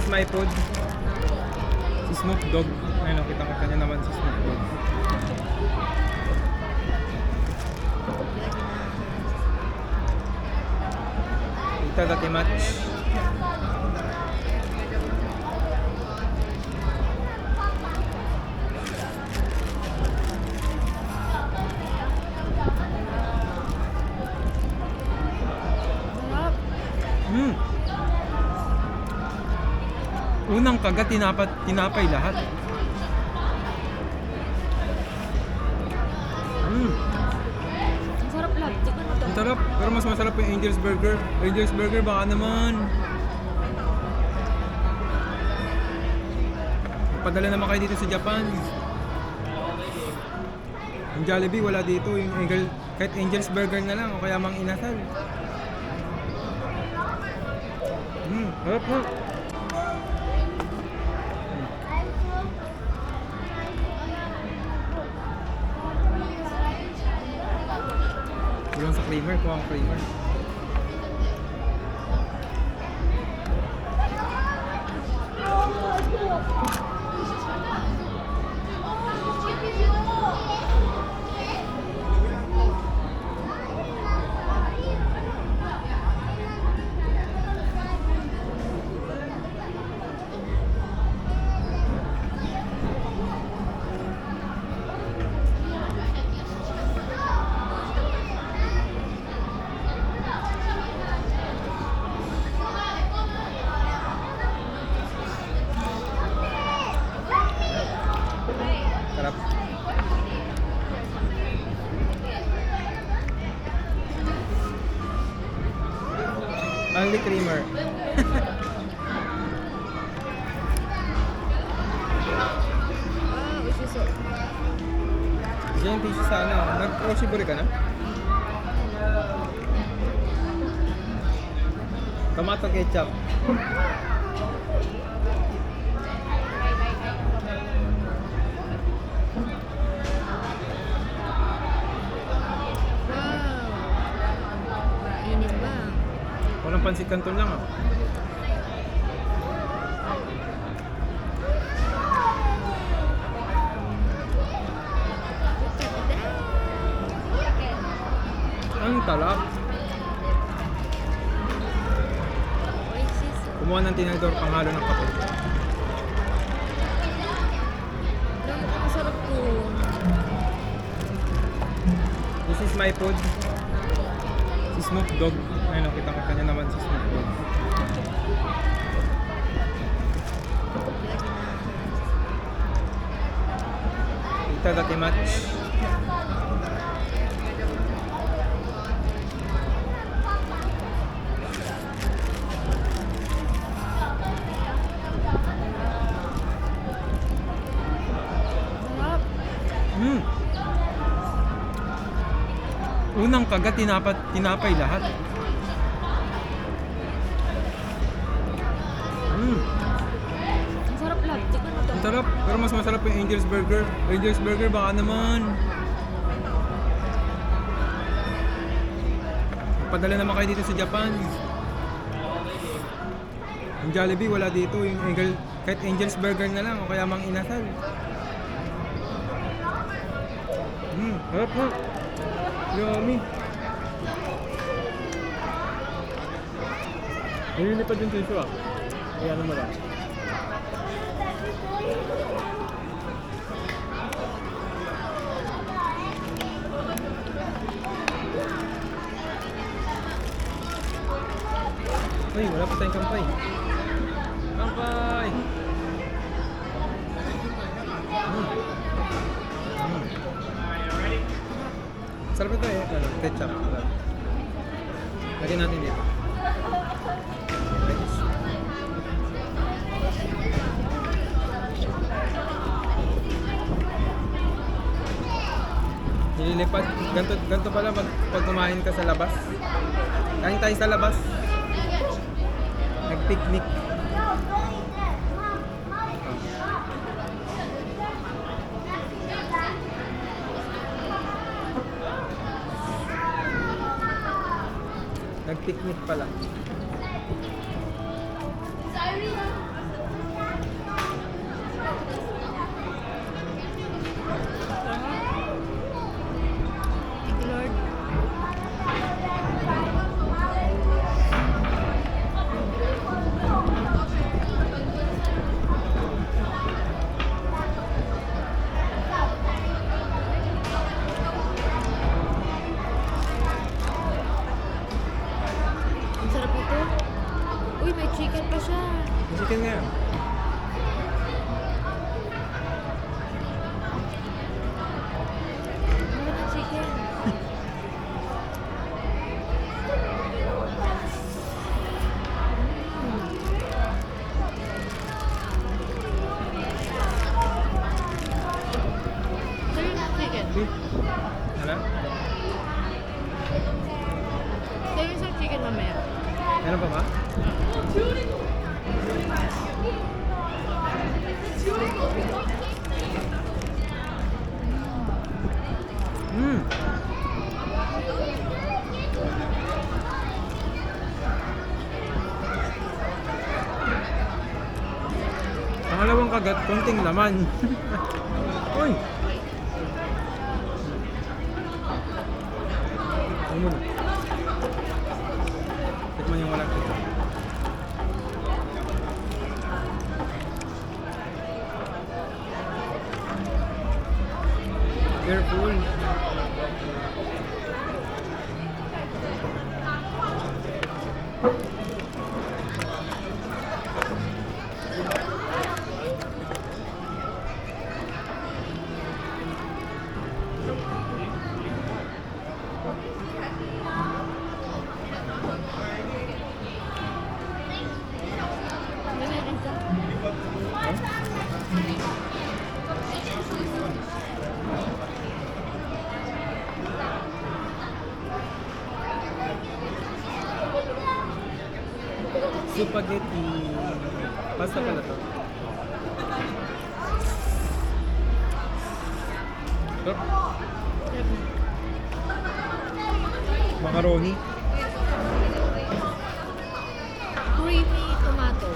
my food. Si Snoop Dogg. Ayun, kita niya naman si Snoop Dogg. Itadakimasu. Unang kagat, tinapay lahat. Ang sarap lahat. Chicken mo to. Ang sarap, pero mas masarap yung Angel's Burger. Angel's Burger, baka naman. Padala naman kayo dito sa Japan. Yung Jollibee, wala dito. Yung kahit Angel's Burger na lang, o kaya Mang Inasal. Harap na. Kulang sa creamer, kuha ang creamer. Sarap. Only creamer. Ususo. Diyan yung tissue sa ano. Nag-oshibori ka na? Tomato ketchup. Wow. Init ba? Walang pansit canton lang ah. Ang talap. Kumuha ng tinidor panghalo ng kape. Ang sarap po. This is my food. Si Snoop Dogg. Ayun, kita niya naman si Snoop Dogg. Itadakimasu. Sarap. Unang kagat, tinapay lahat. Ang sarap lahat. Chicken mo to. Ang sarap, pero mas masarap yung Angel's Burger. Angel's Burger, baka naman. Padala naman kayo dito sa Japan. Yung Jollibee, wala dito. Yung kahit Angel's Burger na lang, o kaya Mang Inasal. Harap na. Yummy. Nililipad yung tissue ah. Ayan mo lang. Uy, wala pa tayong kampay. Kampay! Sarap ito eh. Ketchup. Lagyan natin dito. Nililipad. Ganto pala pag kumain ka sa labas. Kain tayo sa labas. Nag-picnic. Nag-picnic pala. Pogi, may chicken pa siya. Chicken nga. Meron ng chicken. Sa'yo ng chicken. Okay. Hala? Sa'yo isang chicken mamaya. Meron pa ba? Hmm. Pangalawang kagat, konting laman. Uy! Ano mo na? Tikman yung walang kita. Careful. Meron ka. Spaghetti. Pasta pala to. Sarap. Macaroni. Creamy tomato.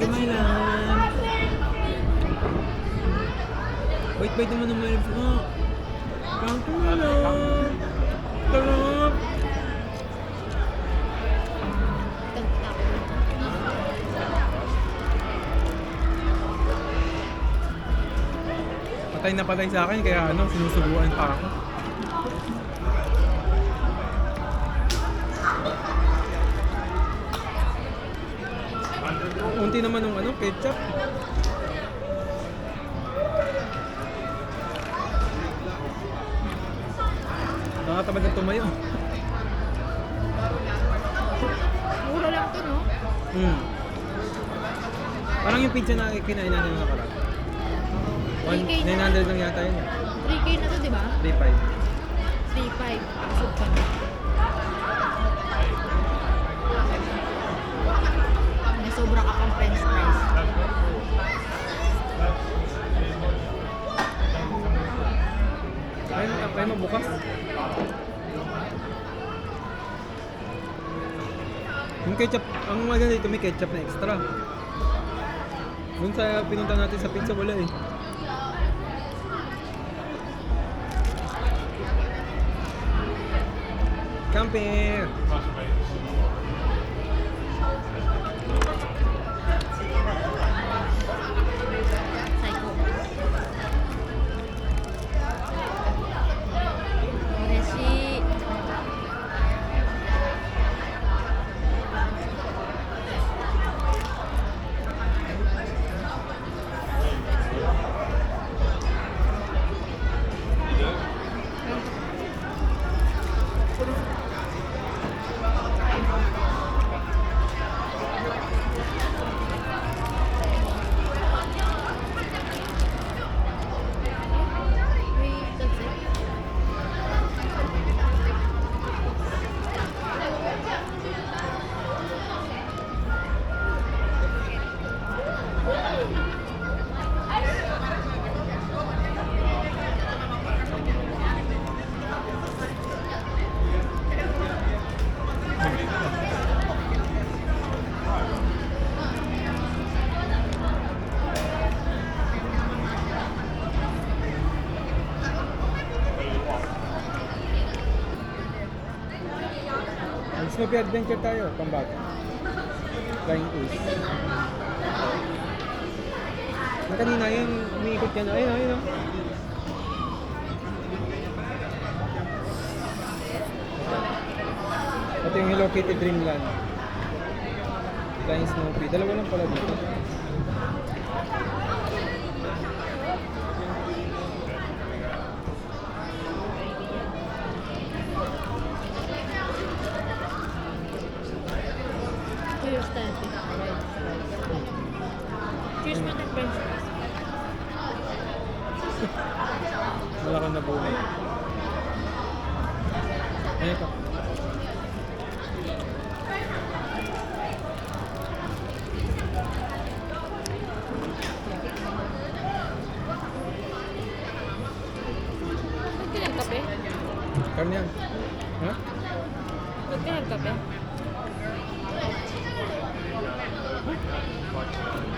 Kumain na. Wait naman naman. Oh. Kangkong na lang. Sarap. Patay na patay sa akin kaya ano, sinusubuan pa ako. Unti naman ng ano, ketchup. Nakatamad na tumayo. Mura lang to, no? Parang yung pizza na kinain natin yung nakaraan. 3K na. 900 lang yata yun. 3K na to, di ba? 3.5. 3.5. Pasok ka na. May sobra ka pang french fries. Kaya mo bukas. Yung ketchup, ang maganda dito may ketchup na extra. Doon sa pinunta natin sa pizza wala eh. Camper! Psycho. Reshi. Snoopy Adventure tayo, pambaga. Flying Toys. Yung kanina, yung umiikot ka na. Ayun, ayun. Oh. Ito yung Hello Kitty Dreamland. Flying Snoopy. Dalawa lang pala dito. Cheers tayo. Cheers mo ng french fries. Wala kang nabunay. Ayun ka. Ba't ka nagkape? Karne yan. Ha? Ba't ka nagkape?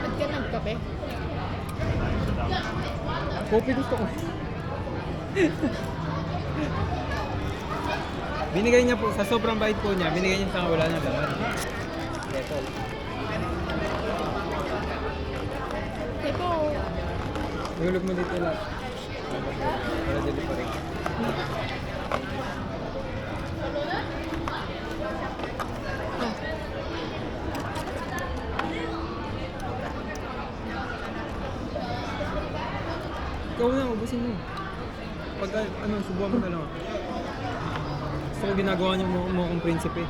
Ba't ka nagkape? Coffee gusto ko. Binigay niya po, sa sobrang bait po niya, binigay niya sa wala ng laman. Ito. Ito. Ihulog mo dito lahat. Para dito pa rin. Ah. Ikaw na, ubusin mo. Pag ano, subuhan mo na lang. Gusto ko ginagawa niyo mo akong prinsipe.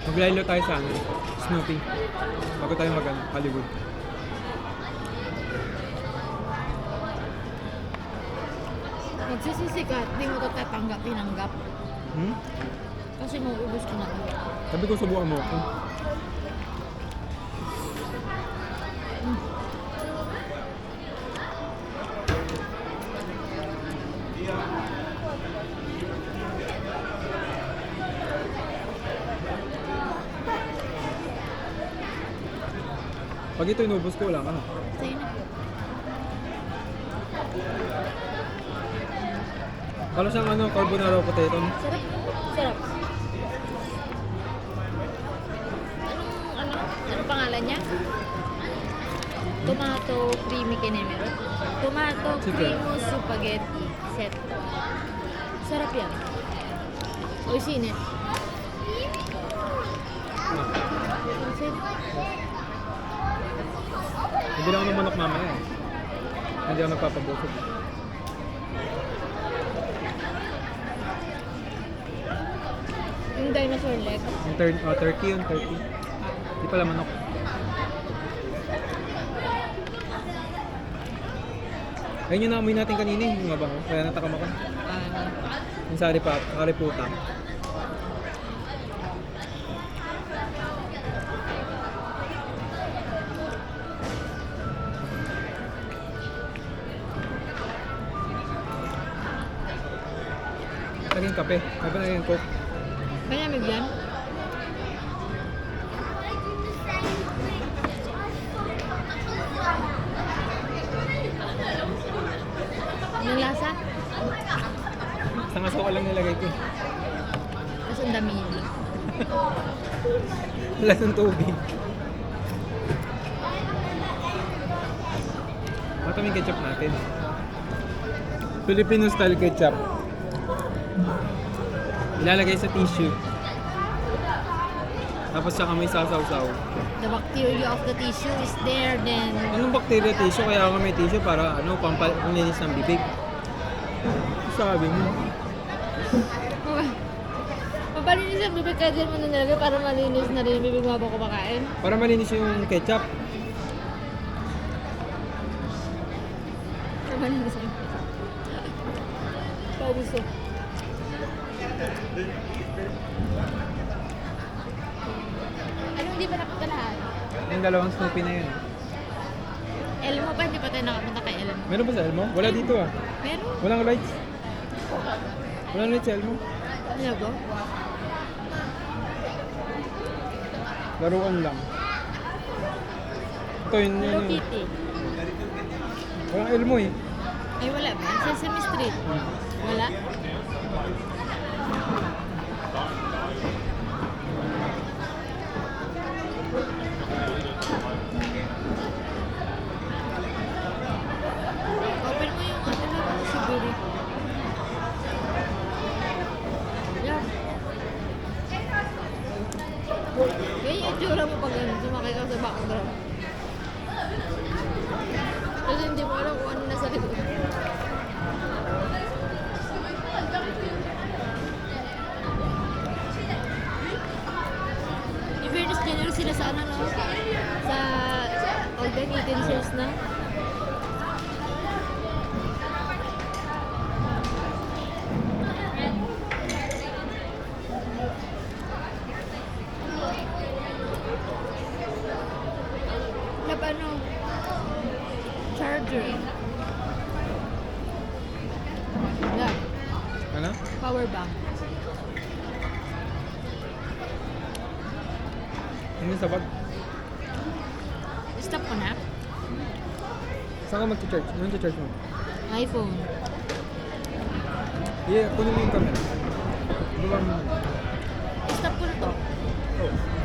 Maglaylo tayo sa ano, Snoopy. Bago tayo mag Hollywood. Magsisisi ka, di mo ito tinanggap. Hmm? Kasi mauubos ko na ito. Sabi ko subukan mo ako. Pag ito inubos ko, wala ka na. Sa'yo na. Para siyang ano, carbonara potato. No? Sarap. Sarap. Anong pangalan niya? Tomato creamy kinemero. Tomato Chicken. creamy spaghetti set. Sarap yan. Oishine. Hindi lang ako ng manok mamaya eh. Hindi ako nagpapabusog. Yung dinosaur leg. Yung turkey yun, turkey. Hindi pala manok. Ayun yung naamoy natin kanina yung mabango. Kaya natakam ako. Yung sariputa. Naging kape. May pa naging coke. Malamig yan. Anong lasa? Isang aso ka lang nilagay ko. Kasi ang dami yun. Wala ng tubig. Mataming ketchup natin. Filipino style ketchup. Ilalagay sa tissue. Tapos saka may sasaw-saw. The bacteria of the tissue is there then. Anong bacteria tissue? Kaya nga may tissue para ano, pampalinis ng bibig. Sabi mo. Mapalinis ang bibig ka dyan mo na nilagay para malinis na rin yung bibig mo habang kumakain. Para malinis yung ketchup. Para malinis ang bibig. Pauso. Anong hindi pa napunta lahat? Yung dalawang Snoopy na yun. Elmo pa, hindi pa tayo nakapunta kay Elmo. Meron ba sa Elmo? Wala dito ah. Meron? Walang lights. Walang lights sa Elmo. Ano ba? Laruan lang. Ito yun Hello yun. Kitty. Walang Elmo eh. Ay, wala ba? Sesame Street. Wala? Open mo yung ano na siguro. Yeah. Kaya yung itsura mo pag ano, sumakay ka sa background. Kasi hindi mo alam kung ano nasa likod. In fairness, generous sila sa ano, no? Sa organ utensils na. Lab ano? Charger. Lab. Ano? Power bank. Ano sa bag? Stop ko na. Saan ka mag-charge? Ano charge mo? iPhone. Yeah, kunin mo yung camera. Ano ba mo? Stop ko na to. Oh.